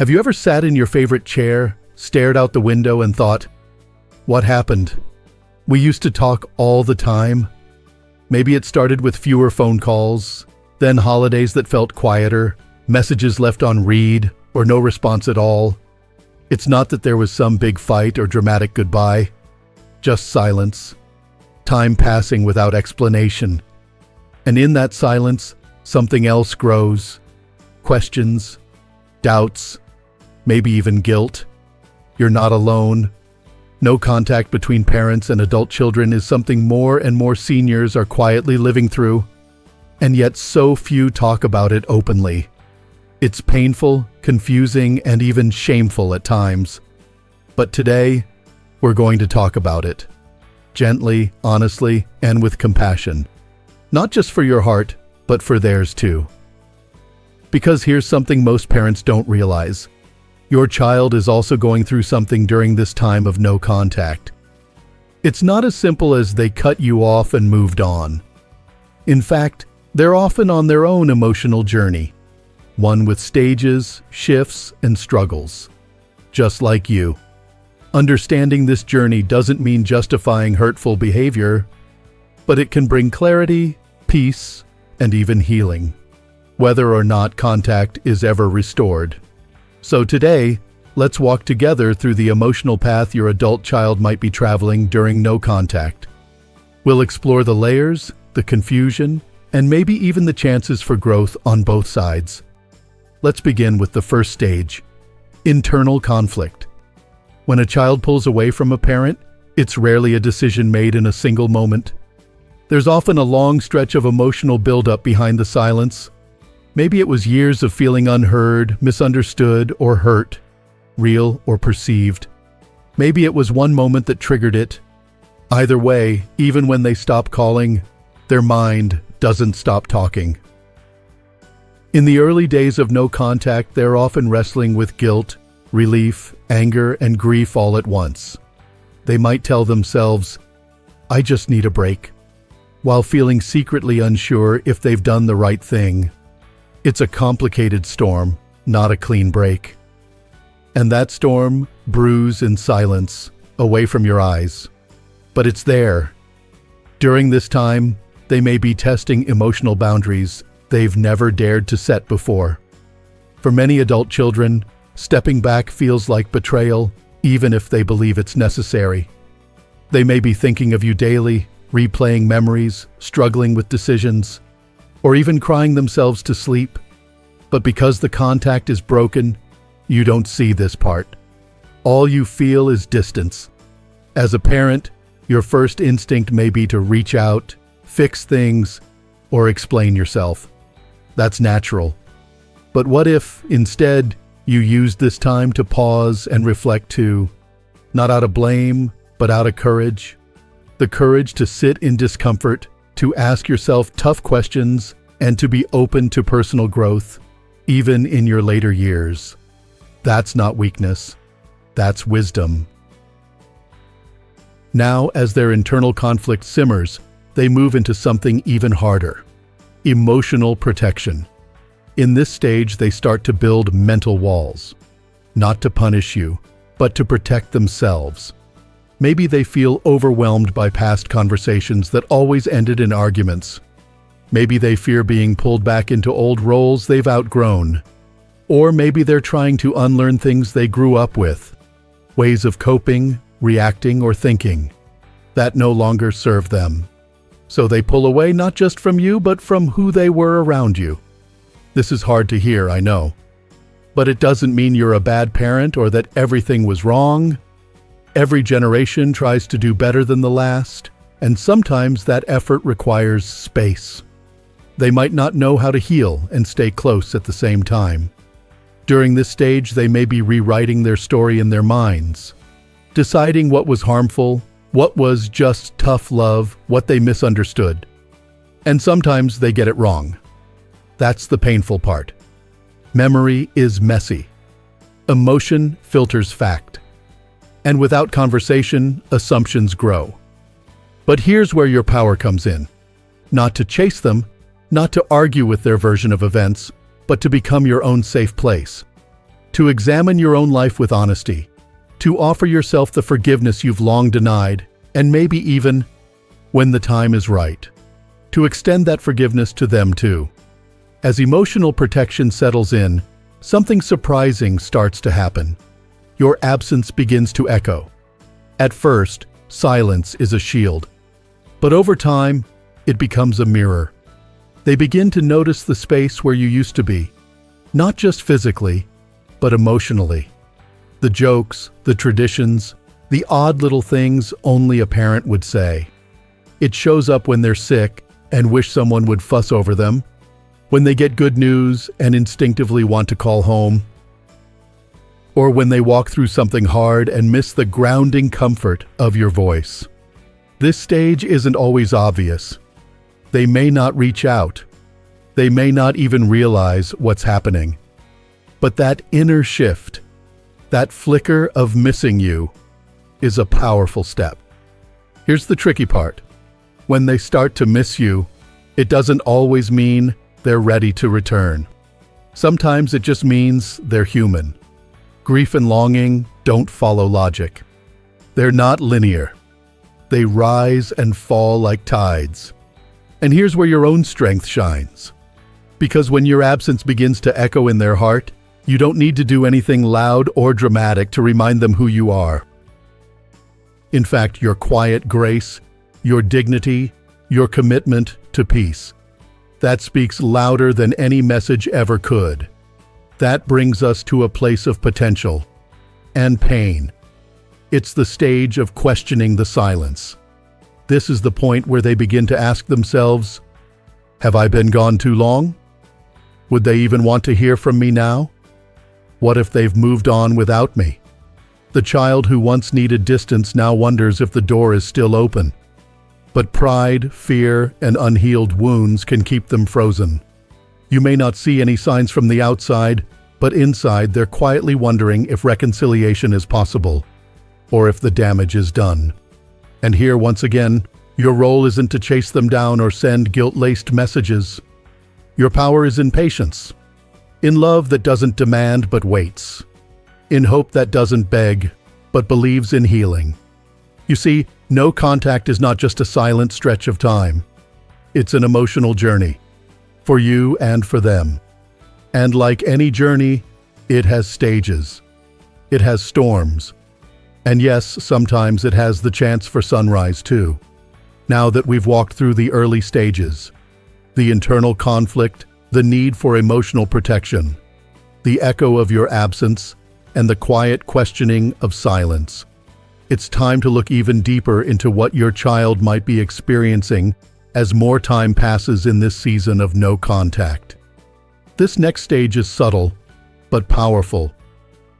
Have you ever sat in your favorite chair, stared out the window and thought, what happened? We used to talk all the time. Maybe it started with fewer phone calls, then holidays that felt quieter, messages left on read, or no response at all. It's not that there was some big fight or dramatic goodbye, just silence, time passing without explanation. And in that silence, something else grows. Questions, doubts, maybe even guilt. You're not alone. No contact between parents and adult children is something more and more seniors are quietly living through, and yet so few talk about it openly. It's painful, confusing, and even shameful at times. But today, we're going to talk about it. Gently, honestly, and with compassion. Not just for your heart, but for theirs too. Because here's something most parents don't realize. Your child is also going through something during this time of no contact. It's not as simple as they cut you off and moved on. In fact, they're often on their own emotional journey, one with stages, shifts, and struggles. Just like you. Understanding this journey doesn't mean justifying hurtful behavior, but it can bring clarity, peace, and even healing, whether or not contact is ever restored. So today, let's walk together through the emotional path your adult child might be traveling during no contact. We'll explore the layers, the confusion, and maybe even the chances for growth on both sides. Let's begin with the first stage, internal conflict. When a child pulls away from a parent, it's rarely a decision made in a single moment. There's often a long stretch of emotional buildup behind the silence. Maybe it was years of feeling unheard, misunderstood, or hurt, real or perceived. Maybe it was one moment that triggered it. Either way, even when they stop calling, their mind doesn't stop talking. In the early days of no contact, they're often wrestling with guilt, relief, anger, and grief all at once. They might tell themselves, "I just need a break," while feeling secretly unsure if they've done the right thing. It's a complicated storm, not a clean break. And that storm brews in silence, away from your eyes. But it's there. During this time, they may be testing emotional boundaries they've never dared to set before. For many adult children, stepping back feels like betrayal, even if they believe it's necessary. They may be thinking of you daily, replaying memories, struggling with decisions, or even crying themselves to sleep. But because the contact is broken, you don't see this part. All you feel is distance. As a parent, your first instinct may be to reach out, fix things, or explain yourself. That's natural. But what if, instead, you used this time to pause and reflect too, not out of blame, but out of courage? The courage to sit in discomfort, to ask yourself tough questions, and to be open to personal growth, even in your later years. That's not weakness. That's wisdom. Now, as their internal conflict simmers, they move into something even harder: emotional protection. In this stage, they start to build mental walls, not to punish you, but to protect themselves. Maybe they feel overwhelmed by past conversations that always ended in arguments. Maybe they fear being pulled back into old roles they've outgrown. Or maybe they're trying to unlearn things they grew up with, ways of coping, reacting, or thinking that no longer serve them. So they pull away not just from you, but from who they were around you. This is hard to hear, I know. But it doesn't mean you're a bad parent or that everything was wrong. Every generation tries to do better than the last, and sometimes that effort requires space. They might not know how to heal and stay close at the same time. During this stage, they may be rewriting their story in their minds, deciding what was harmful, what was just tough love, what they misunderstood. And sometimes they get it wrong. That's the painful part. Memory is messy. Emotion filters fact. And without conversation, assumptions grow. But here's where your power comes in. Not to chase them, not to argue with their version of events, but to become your own safe place. to examine your own life with honesty, to offer yourself the forgiveness you've long denied, and maybe even, when the time is right, to extend that forgiveness to them too. As emotional protection settles in, something surprising starts to happen. Your absence begins to echo. At first, silence is a shield, but over time, it becomes a mirror. They begin to notice the space where you used to be, not just physically, but emotionally. The jokes, the traditions, the odd little things only a parent would say. It shows up when they're sick and wish someone would fuss over them, when they get good news and instinctively want to call home, or when they walk through something hard and miss the grounding comfort of your voice. This stage isn't always obvious. They may not reach out. They may not even realize what's happening. But that inner shift, that flicker of missing you, is a powerful step. Here's the tricky part. When they start to miss you, it doesn't always mean they're ready to return. Sometimes it just means they're human. Grief and longing don't follow logic. They're not linear. They rise and fall like tides. And here's where your own strength shines. Because when your absence begins to echo in their heart, you don't need to do anything loud or dramatic to remind them who you are. In fact, your quiet grace, your dignity, your commitment to peace, that speaks louder than any message ever could. That brings us to a place of potential and pain. It's the stage of questioning the silence. This is the point where they begin to ask themselves, have I been gone too long? Would they even want to hear from me now? What if they've moved on without me? The child who once needed distance now wonders if the door is still open. But pride, fear, and unhealed wounds can keep them frozen. You may not see any signs from the outside, but inside they're quietly wondering if reconciliation is possible, or if the damage is done. And here, once again, your role isn't to chase them down or send guilt-laced messages. Your power is in patience, in love that doesn't demand but waits, in hope that doesn't beg but believes in healing. You see, no contact is not just a silent stretch of time. It's an emotional journey, for you and for them. And like any journey, it has stages. It has storms. And yes, sometimes it has the chance for sunrise too. Now that we've walked through the early stages, the internal conflict, the need for emotional protection, the echo of your absence, and the quiet questioning of silence, it's time to look even deeper into what your child might be experiencing as more time passes in this season of no contact. This next stage is subtle, but powerful.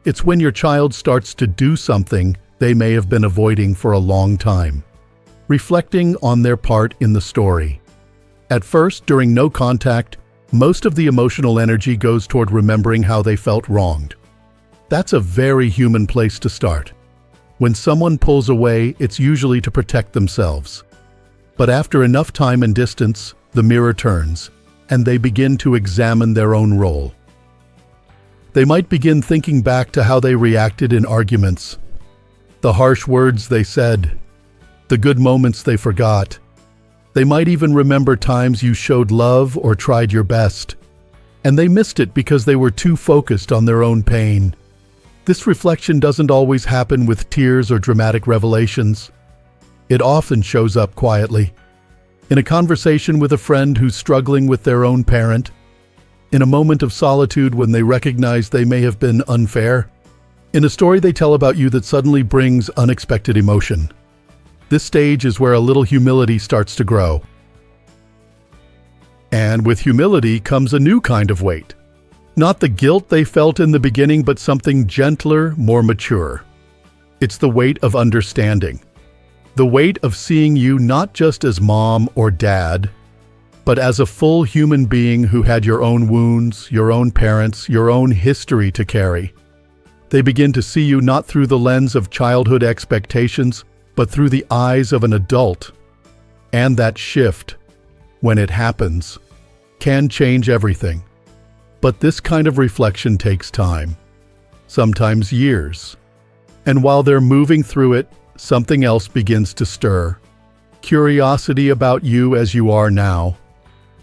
It's when your child starts to do something they may have been avoiding for a long time, reflecting on their part in the story. At first, during no contact, most of the emotional energy goes toward remembering how they felt wronged. That's a very human place to start. When someone pulls away, it's usually to protect themselves. But after enough time and distance, the mirror turns, and they begin to examine their own role. They might begin thinking back to how they reacted in arguments, the harsh words they said, the good moments they forgot. They might even remember times you showed love or tried your best, and they missed it because they were too focused on their own pain. This reflection doesn't always happen with tears or dramatic revelations. It often shows up quietly, in a conversation with a friend who's struggling with their own parent, in a moment of solitude when they recognize they may have been unfair, in a story they tell about you that suddenly brings unexpected emotion. This stage is where a little humility starts to grow. And with humility comes a new kind of weight. Not the guilt they felt in the beginning, but something gentler, more mature. It's the weight of understanding. The weight of seeing you not just as mom or dad, but as a full human being who had your own wounds, your own parents, your own history to carry. They begin to see you not through the lens of childhood expectations, but through the eyes of an adult. And that shift, when it happens, can change everything. But this kind of reflection takes time. sometimes years. And while they're moving through it, something else begins to stir. Curiosity about you as you are now.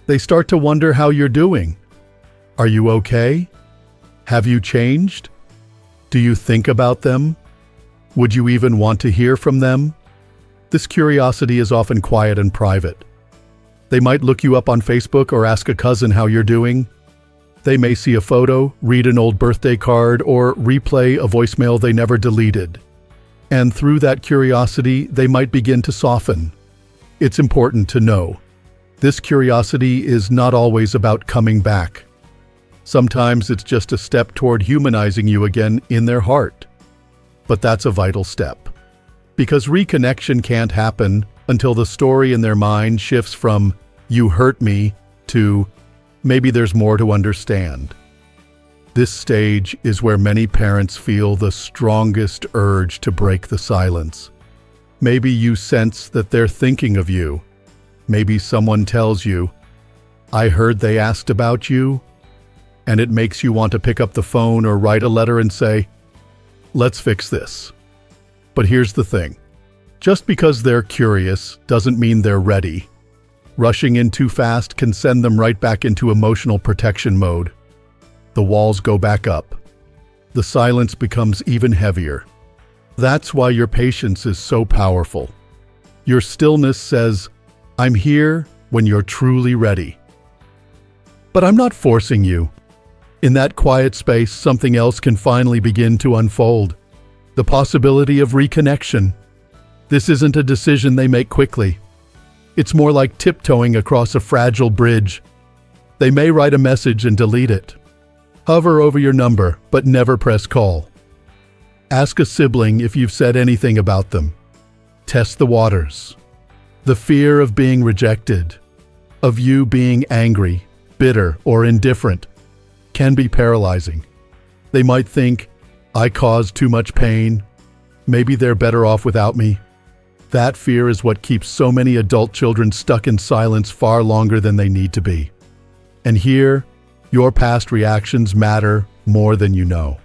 They start to wonder how you're doing. Are you okay? Have you changed? Do you think about them? Would you even want to hear from them? This curiosity is often quiet and private. They might look you up on Facebook or ask a cousin how you're doing. They may see a photo, read an old birthday card, or replay a voicemail they never deleted. And through that curiosity, they might begin to soften. It's important to know, this curiosity is not always about coming back. Sometimes it's just a step toward humanizing you again in their heart. But that's a vital step. Because reconnection can't happen until the story in their mind shifts from, "You hurt me," to, "Maybe there's more to understand." This stage is where many parents feel the strongest urge to break the silence. Maybe you sense that they're thinking of you. Maybe someone tells you, "I heard they asked about you," and it makes you want to pick up the phone or write a letter and say, "Let's fix this." But here's the thing. Just because they're curious doesn't mean they're ready. Rushing in too fast can send them right back into emotional protection mode. The walls go back up. The silence becomes even heavier. That's why your patience is so powerful. Your stillness says, "I'm here when you're truly ready." But I'm not forcing you. In that quiet space, something else can finally begin to unfold. The possibility of reconnection. This isn't a decision they make quickly. It's more like tiptoeing across a fragile bridge. They may write a message and delete it. Hover over your number, but never press call. Ask a sibling if you've said anything about them. Test the waters. The fear of being rejected, of you being angry, bitter, or indifferent, can be paralyzing. They might think, "I caused too much pain. Maybe they're better off without me." That fear is what keeps so many adult children stuck in silence far longer than they need to be. And here, your past reactions matter more than you know.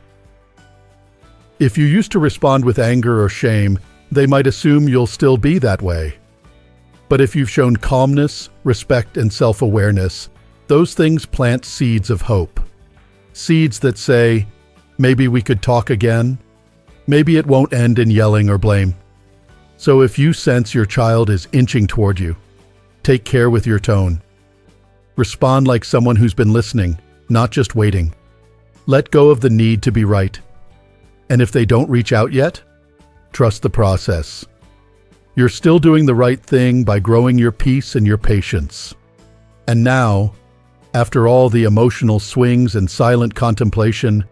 If you used to respond with anger or shame, they might assume you'll still be that way. But if you've shown calmness, respect, and self-awareness, those things plant seeds of hope. Seeds that say, "Maybe we could talk again. Maybe it won't end in yelling or blame." So if you sense your child is inching toward you, take care with your tone. Respond like someone who's been listening, not just waiting. Let go of the need to be right. And if they don't reach out yet, trust the process. You're still doing the right thing by growing your peace and your patience. And now, after all the emotional swings and silent contemplation,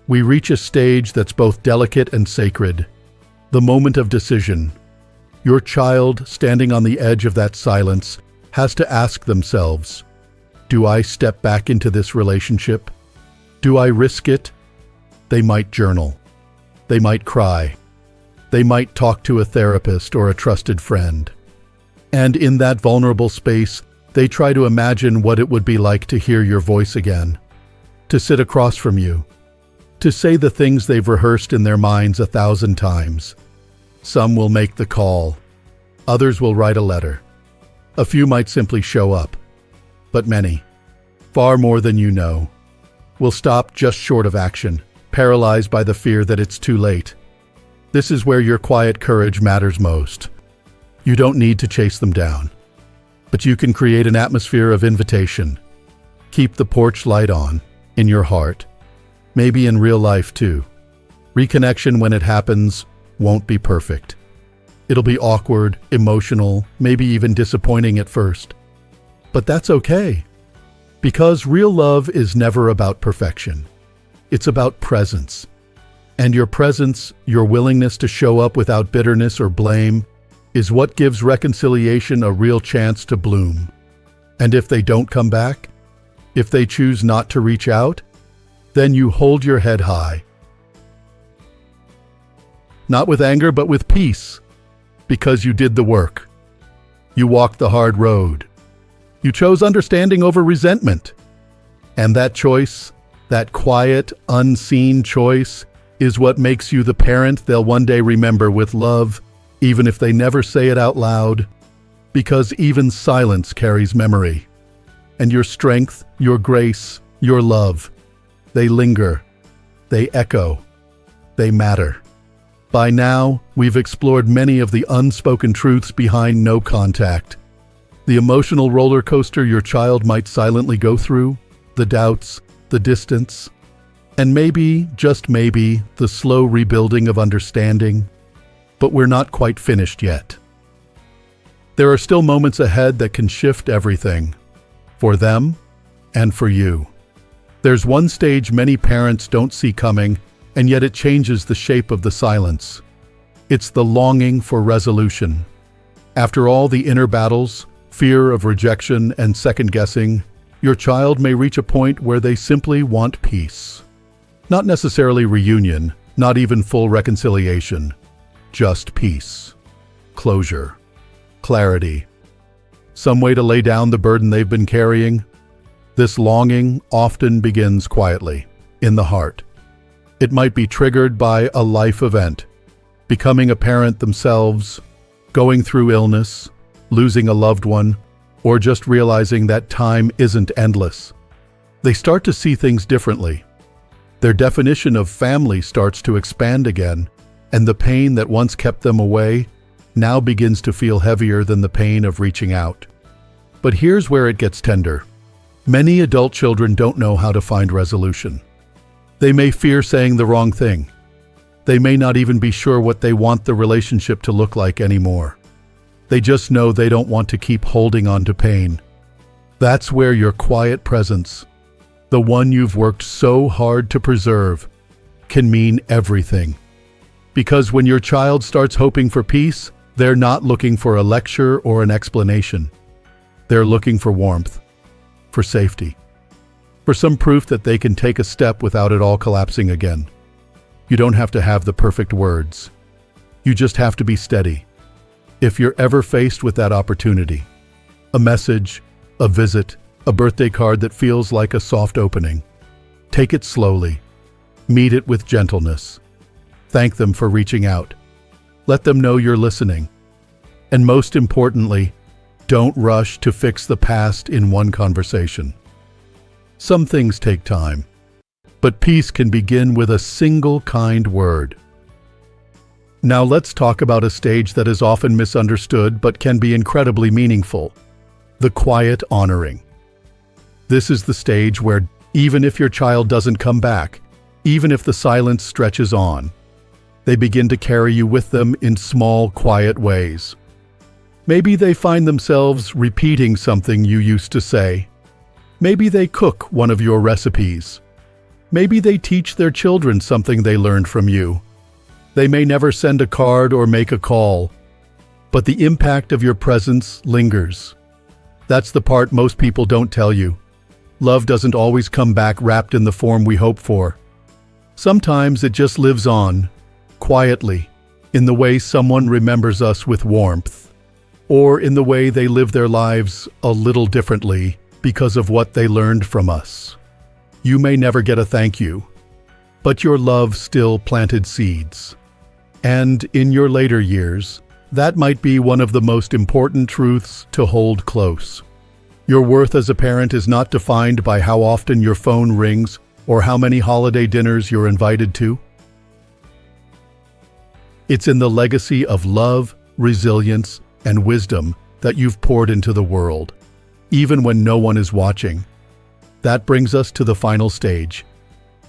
we reach a stage that's both delicate and sacred. The moment of decision. Your child, standing on the edge of that silence, has to ask themselves, "Do I step back into this relationship? Do I risk it?" They might journal. They might cry. They might talk to a therapist or a trusted friend. And in that vulnerable space, they try to imagine what it would be like to hear your voice again, to sit across from you, to say the things they've rehearsed in their minds 1,000 times. Some will make the call. Others will write a letter. A few might simply show up. But many, far more than you know, will stop just short of action, paralyzed by the fear that it's too late. This is where your quiet courage matters most. You don't need to chase them down, but you can create an atmosphere of invitation. Keep the porch light on, in your heart, maybe in real life too. Reconnection, when it happens, won't be perfect. It'll be awkward, emotional, maybe even disappointing at first. But that's okay, because real love is never about perfection. It's about presence. And your presence, your willingness to show up without bitterness or blame, is what gives reconciliation a real chance to bloom. And if they don't come back, if they choose not to reach out, then you hold your head high. Not with anger, but with peace, because you did the work. You walked the hard road. You chose understanding over resentment. And that choice, That quiet, unseen choice is what makes you the parent they'll one day remember with love, even if they never say it out loud, because even silence carries memory. And your strength, your grace, your love, they linger, they echo, they matter. By now, we've explored many of the unspoken truths behind no contact. The emotional roller coaster your child might silently go through, the doubts, the distance, and maybe, just maybe, the slow rebuilding of understanding. But we're not quite finished yet. There are still moments ahead that can shift everything, for them and for you. There's one stage many parents don't see coming, and yet it changes the shape of the silence. It's the longing for resolution. After all the inner battles, fear of rejection and second-guessing, your child may reach a point where they simply want peace. Not necessarily reunion, not even full reconciliation. Just peace. Closure. Clarity. Some way to lay down the burden they've been carrying. This longing often begins quietly, in the heart. It might be triggered by a life event, becoming a parent themselves, going through illness, losing a loved one, or just realizing that time isn't endless. They start to see things differently. Their definition of family starts to expand again, and the pain that once kept them away now begins to feel heavier than the pain of reaching out. But here's where it gets tender. Many adult children don't know how to find resolution. They may fear saying the wrong thing. They may not even be sure what they want the relationship to look like anymore. They just know they don't want to keep holding on to pain. That's where your quiet presence, the one you've worked so hard to preserve, can mean everything. Because when your child starts hoping for peace, they're not looking for a lecture or an explanation. They're looking for warmth, for safety, for some proof that they can take a step without it all collapsing again. You don't have to have the perfect words. You just have to be steady. If you're ever faced with that opportunity, a message, a visit, a birthday card that feels like a soft opening, take it slowly. Meet it with gentleness. Thank them for reaching out. Let them know you're listening. And most importantly, don't rush to fix the past in one conversation. Some things take time, but peace can begin with a single kind word. Now let's talk about a stage that is often misunderstood but can be incredibly meaningful: the quiet honoring. This is the stage where, even if your child doesn't come back, even if the silence stretches on, they begin to carry you with them in small, quiet ways. Maybe they find themselves repeating something you used to say. Maybe they cook one of your recipes. Maybe they teach their children something they learned from you. They may never send a card or make a call, but the impact of your presence lingers. That's the part most people don't tell you. Love doesn't always come back wrapped in the form we hope for. Sometimes it just lives on, quietly, in the way someone remembers us with warmth, or in the way they live their lives a little differently because of what they learned from us. You may never get a thank you, but your love still planted seeds. And in your later years, that might be one of the most important truths to hold close. Your worth as a parent is not defined by how often your phone rings or how many holiday dinners you're invited to. It's in the legacy of love, resilience, and wisdom that you've poured into the world, even when no one is watching. That brings us to the final stage.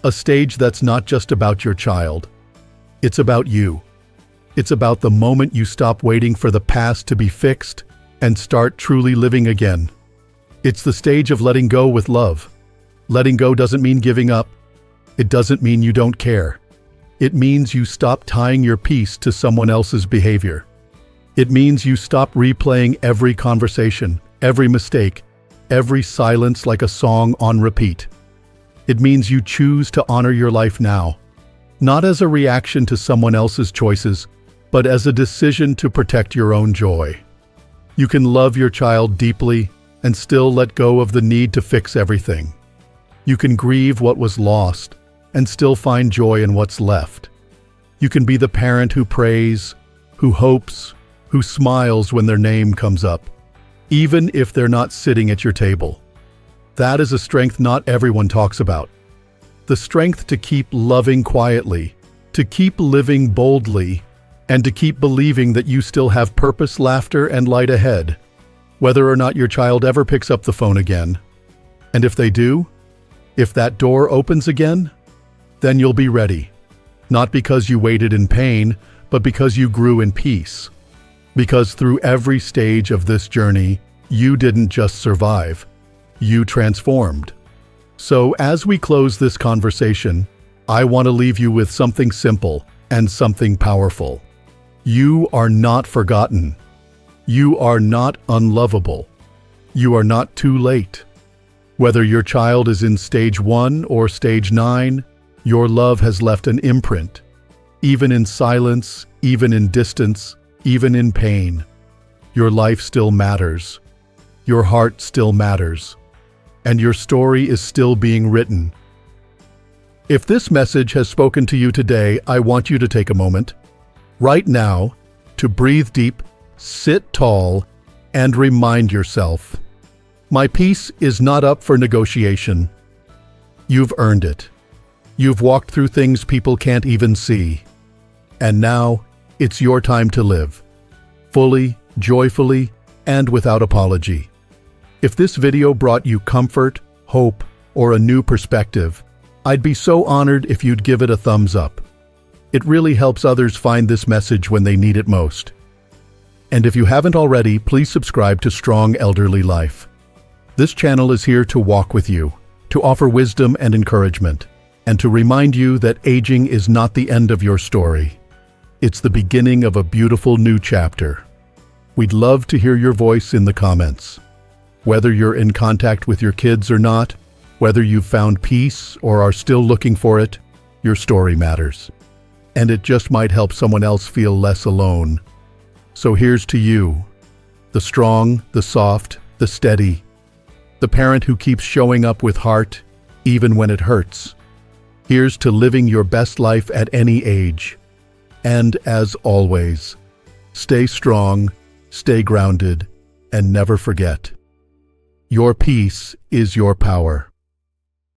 A stage that's not just about your child. It's about you. It's about the moment you stop waiting for the past to be fixed and start truly living again. It's the stage of letting go with love. Letting go doesn't mean giving up. It doesn't mean you don't care. It means you stop tying your peace to someone else's behavior. It means you stop replaying every conversation, every mistake, every silence like a song on repeat. It means you choose to honor your life now, not as a reaction to someone else's choices, but as a decision to protect your own joy. You can love your child deeply and still let go of the need to fix everything. You can grieve what was lost and still find joy in what's left. You can be the parent who prays, who hopes, who smiles when their name comes up, even if they're not sitting at your table. That is a strength not everyone talks about. The strength to keep loving quietly, to keep living boldly, and to keep believing that you still have purpose, laughter, and light ahead, whether or not your child ever picks up the phone again. And if they do, if that door opens again, then you'll be ready. Not because you waited in pain, but because you grew in peace. Because through every stage of this journey, you didn't just survive, you transformed. So as we close this conversation, I want to leave you with something simple and something powerful. You are not forgotten. You are not unlovable. You are not too late. Whether your child is in stage 1 or stage 9, your love has left an imprint. Even in silence, even in distance, even in pain, your life still matters. Your heart still matters. And your story is still being written. If this message has spoken to you today, I want you to take a moment, right now, to breathe deep, sit tall, and remind yourself, my peace is not up for negotiation. You've earned it. You've walked through things people can't even see. And now, it's your time to live, fully, joyfully, and without apology. If this video brought you comfort, hope, or a new perspective, I'd be so honored if you'd give it a thumbs up. It really helps others find this message when they need it most. And if you haven't already, please subscribe to Strong Elderly Life. This channel is here to walk with you, to offer wisdom and encouragement, and to remind you that aging is not the end of your story. It's the beginning of a beautiful new chapter. We'd love to hear your voice in the comments. Whether you're in contact with your kids or not, whether you've found peace or are still looking for it, your story matters. And it just might help someone else feel less alone. So here's to you, the strong, the soft, the steady, the parent who keeps showing up with heart, even when it hurts. Here's to living your best life at any age. And as always, stay strong, stay grounded, and never forget, your peace is your power.